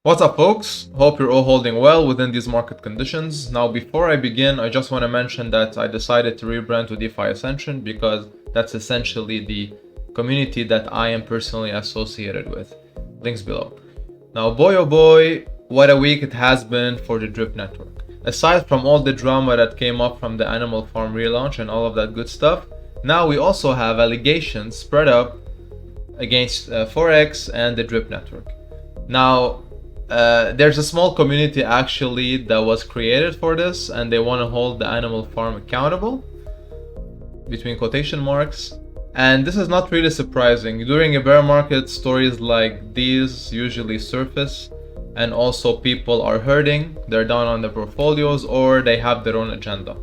What's up, folks? Hope you're all holding well within these market conditions. Now, before I begin, I just want to mention that I decided to rebrand to DeFi Ascension because that's essentially the community that I am personally associated with. Links below. Now, boy oh boy, what a week it has been for the Drip network. Aside from all the drama that came up from the Animal Farm relaunch and all of that good stuff, now we also have allegations spread up against Forex and the Drip network. Now, there's a small community actually that was created for this, and they want to hold the Animal Farm accountable, between quotation marks. And this is not really surprising. During a bear market, stories like these usually surface, and also people are hurting, they're down on their portfolios, or they have their own agenda.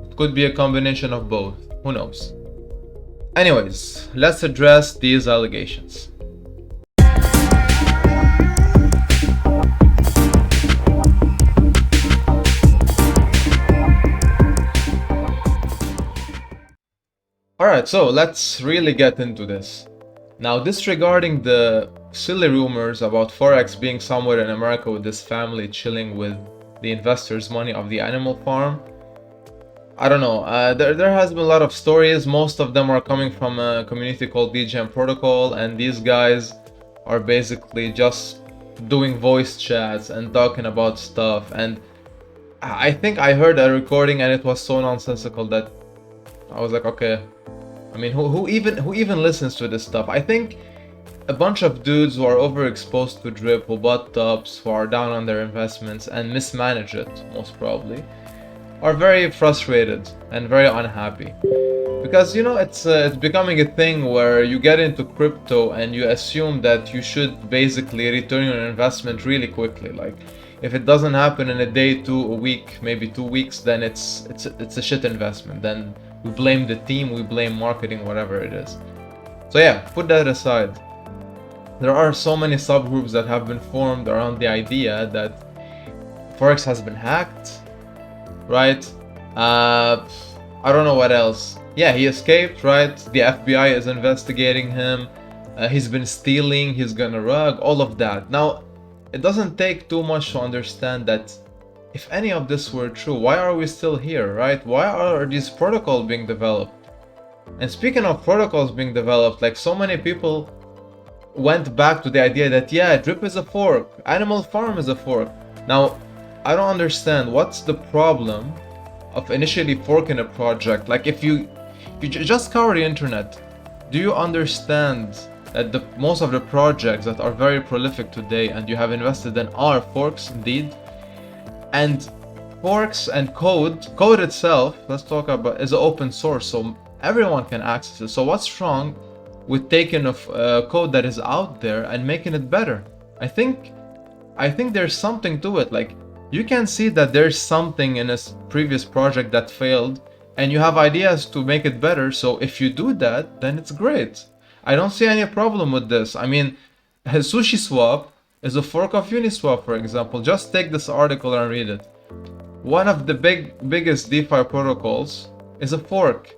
It could be a combination of both, who knows. Anyways, let's address these allegations. Alright, so let's really get into this. Now, disregarding the silly rumors about Forex being somewhere in America with this family chilling with the investors' money of the Animal Farm, I don't know, there has been a lot of stories. Most of them are coming from a community called Degen protocol, and these guys are basically just doing voice chats and talking about stuff. And I think I heard a recording and it was so nonsensical that I was like, okay, I mean, who even listens to this stuff? I think a bunch of dudes who are overexposed to drip, who bought tops, who are down on their investments and mismanage it, most probably, are very frustrated and very unhappy. Because, you know, it's becoming a thing where you get into crypto and you assume that you should basically return your investment really quickly. Like, if it doesn't happen in a day, a week, maybe 2 weeks, then it's a shit investment. Then we blame the team, we blame marketing, whatever it is. So yeah, put that aside. There are so many subgroups that have been formed around the idea that Forex has been hacked, right? I don't know what else. Yeah, he escaped, right? The FBI is investigating him. He's been stealing, he's gonna rug, all of that. Now, it doesn't take too much to understand that if any of this were true, why are we still here, right? Why are these protocols being developed? And speaking of protocols being developed, like, so many people went back to the idea that, yeah, Drip is a fork, Animal Farm is a fork. Now, I don't understand what's the problem of initially forking a project. Like, if you just scour the internet, do you understand that most of the projects that are very prolific today and you have invested in are forks indeed? And forks and code itself, let's talk about, is open source, so everyone can access it. So what's wrong with taking a code that is out there and making it better? I think there's something to it. Like, you can see that there's something in a previous project that failed and you have ideas to make it better. So if you do that, then it's great. I don't see any problem with this. I mean, SushiSwap is a fork of Uniswap, for example. Just take this article and read it. One of the biggest DeFi protocols is a fork.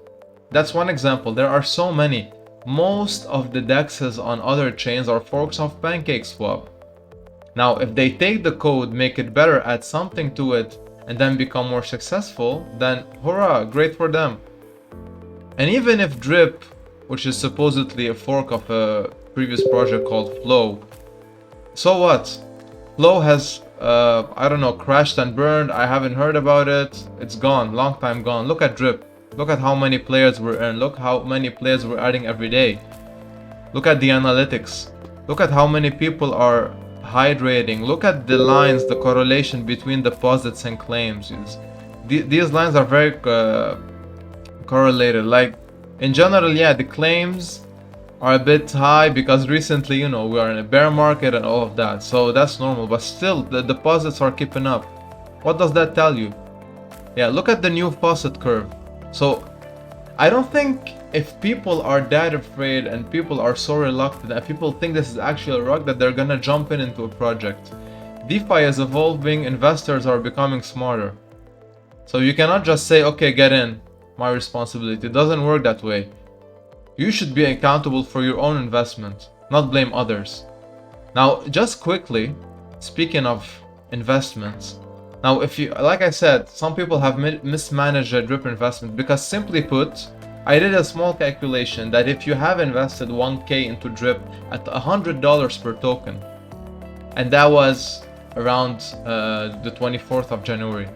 That's one example. There are so many. Most of the dexes on other chains are forks of PancakeSwap. Now, if they take the code, make it better, add something to it, and then become more successful, then hurrah, great for them. And even if Drip, which is supposedly a fork of a previous project called Flow, so what? Flow has, I don't know, crashed and burned. I haven't heard about it. It's gone, long time gone. Look at Drip. Look at how many players we're in. Look how many players we're adding every day. Look at the analytics. Look at how many people are hydrating. Look at the lines, the correlation between deposits and claims. These lines are very correlated. Like, in general, yeah, the claims are a bit high because recently, you know, we are in a bear market and all of that, so that's normal. But still, the deposits are keeping up. What does that tell you? Yeah, look at the new Faucet curve. So I don't think, if people are that afraid and people are so reluctant and people think this is actually a rug, that they're gonna jump into a project. DeFi is evolving, investors are becoming smarter. So you cannot just say, okay, get in, my responsibility. It doesn't work that way. You should be accountable for your own investment, not blame others. Now, just quickly, speaking of investments, now if you, like I said, some people have mismanaged their drip investment because, simply put, I did a small calculation that if you have invested 1k into drip at $100 per token, and that was around the 24th of January,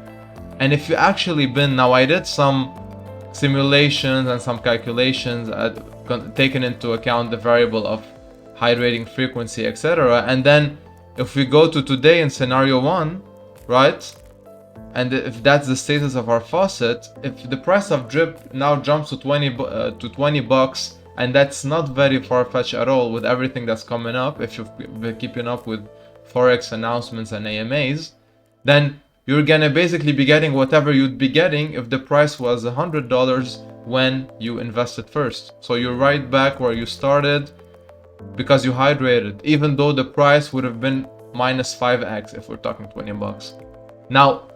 and if you actually been, now I did some simulations and some calculations taking into account the variable of hydrating frequency, etc. And then if we go to today in scenario 1, right, and if that's the status of our faucet, if the price of drip now jumps to 20 bucks, and that's not very far-fetched at all with everything that's coming up, if you've been keeping up with Forex announcements and AMAs, then you're gonna basically be getting whatever you'd be getting if the price was $100 when you invested first. So you're right back where you started because you hydrated, even though the price would have been minus 5x if we're talking 20 bucks. Now,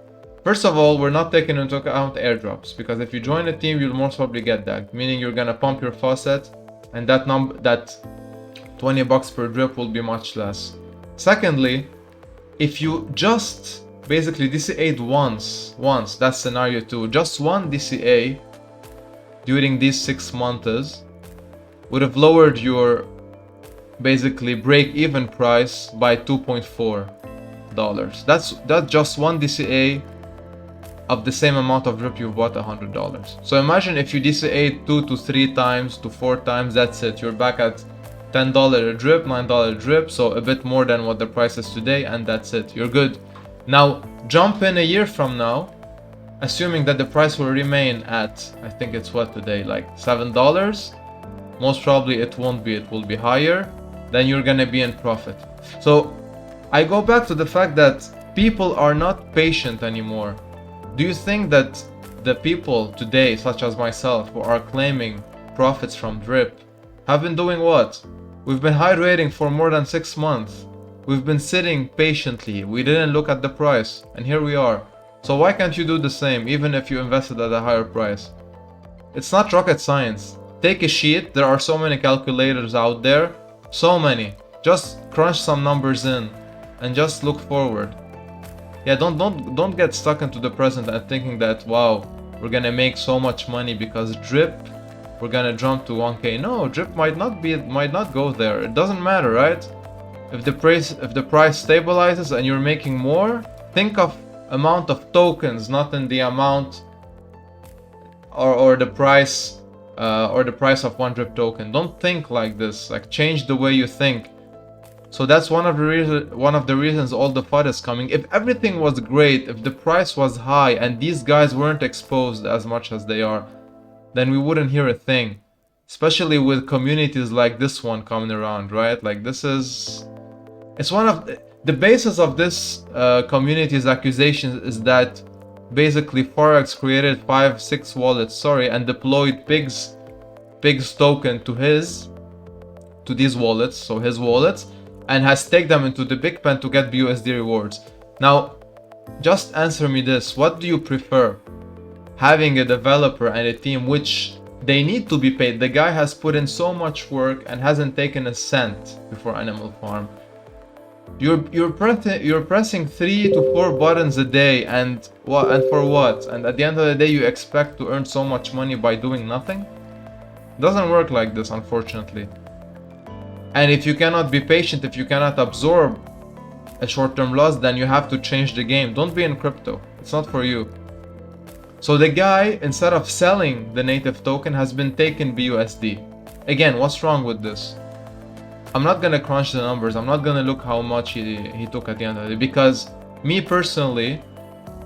first of all, we're not taking into account airdrops, because if you join a team, you'll most probably get that, meaning you're gonna pump your faucet, and that 20 bucks per drip will be much less. Secondly, if you just basically DCA'd once, that's scenario 2, just one DCA during these 6 months would have lowered your basically break-even price by $2.4. That's just one DCA of the same amount of drip you bought, $100. So imagine if you DCA 2 to 3 times to 4 times, that's it. You're back at $10 a drip, $9 a drip, so a bit more than what the price is today, and that's it. You're good. Now, jump in a year from now, assuming that the price will remain at, I think it's what today, like $7. Most probably it won't be, it will be higher. Then you're gonna be in profit. So I go back to the fact that people are not patient anymore. Do you think that the people today, such as myself, who are claiming profits from drip, have been doing what? We've been hydrating for more than 6 months. We've been sitting patiently. We didn't look at the price, and here we are. So why can't you do the same, even if you invested at a higher price? It's not rocket science. Take a sheet. There are so many calculators out there. So many. Just crunch some numbers in and just look forward. Yeah, don't get stuck into the present and thinking that, wow, we're gonna make so much money because drip, we're gonna jump to 1k. No, drip might not go there. It doesn't matter, right? If the price stabilizes and you're making more, think of amount of tokens, not in the amount or the price of one drip token. Don't think like this. Like, change the way you think. So that's one of the reasons all the FUD is coming. If everything was great, if the price was high and these guys weren't exposed as much as they are, then we wouldn't hear a thing. Especially with communities like this one coming around, right? Like, it's one of the basis of this community's accusations is that basically Forex created 5-6 wallets, and deployed Pig's token to these wallets, so his wallets, and has staked them into the big pen to get BUSD rewards. Now, just answer me this: what do you prefer? Having a developer and a team which they need to be paid. The guy has put in so much work and hasn't taken a cent before Animal Farm. You're pressing 3 to 4 buttons a day, and for what? And at the end of the day, you expect to earn so much money by doing nothing? It doesn't work like this, unfortunately. And if you cannot be patient, if you cannot absorb a short-term loss, then you have to change the game. Don't be in crypto. It's not for you. So the guy, instead of selling the native token, has been taking BUSD. Again, what's wrong with this? I'm not gonna crunch the numbers. I'm not gonna look how much he took at the end of the day, because me personally,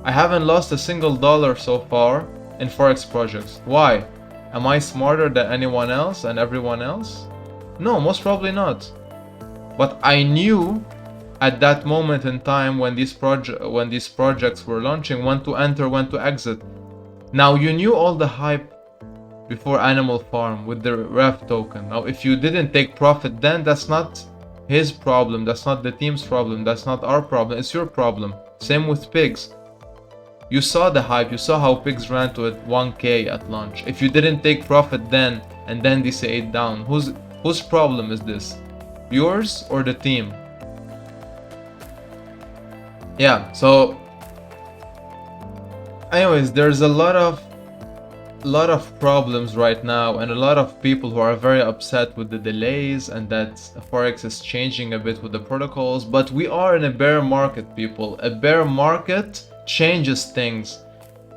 I haven't lost a single dollar so far in Forex projects. Why? Am I smarter than anyone else and everyone else? No, most probably not. But I knew at that moment in time when these projects were launching, when to enter, when to exit. Now, you knew all the hype before Animal Farm with the ref token. Now, if you didn't take profit, then that's not his problem, that's not the team's problem, that's not our problem, it's your problem. Same with Pigs. You saw the hype, you saw how Pigs ran to 1k at launch. If you didn't take profit then, and then DCA'd down, whose problem is this? Yours or the team? Yeah, so anyways, there's a lot of problems right now, and a lot of people who are very upset with the delays and that Forex is changing a bit with the protocols. But we are in a bear market, people. A bear market changes things.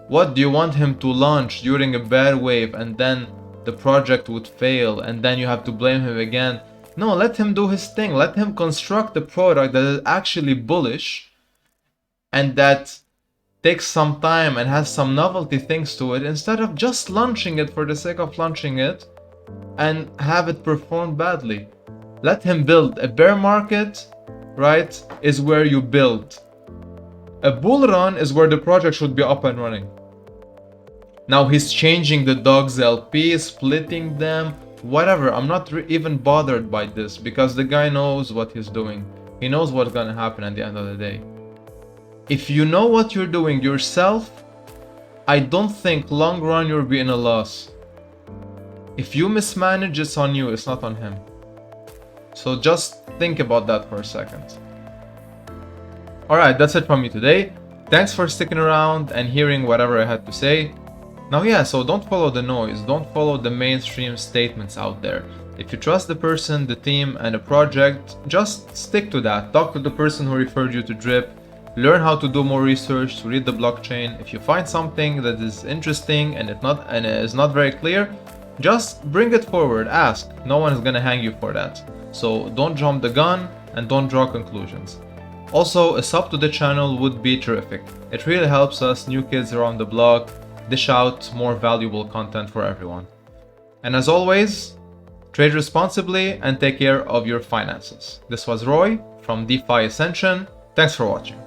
What do you want him to launch during a bear wave and then the project would fail and then you have to blame him again? No, let him do his thing. Let him construct a product that is actually bullish and that takes some time and has some novelty things to it, instead of just launching it for the sake of launching it and have it perform badly. Let him build. A bear market, right, is where you build. A bull run is where the project should be up and running. Now he's changing the dogs LP, splitting them, whatever. I'm not even bothered by this because the guy knows what he's doing. He knows what's gonna happen at the end of the day. If you know what you're doing yourself, I don't think long run you'll be in a loss. If you mismanage, it's on you, it's not on him. So just think about that for a second. Alright, that's it from me today. Thanks for sticking around and hearing whatever I had to say. Now yeah, so don't follow the noise, don't follow the mainstream statements out there. If you trust the person, the team and the project, just stick to that. Talk to the person who referred you to Drip. Learn how to do more research, to read the blockchain. If you find something that is interesting and is not very clear, just bring it forward, ask. No one is gonna hang you for that. So don't jump the gun and don't draw conclusions. Also, a sub to the channel would be terrific. It really helps us new kids around the block dish out more valuable content for everyone. And as always, trade responsibly and take care of your finances. This was Roy from DeFi Ascension. Thanks for watching.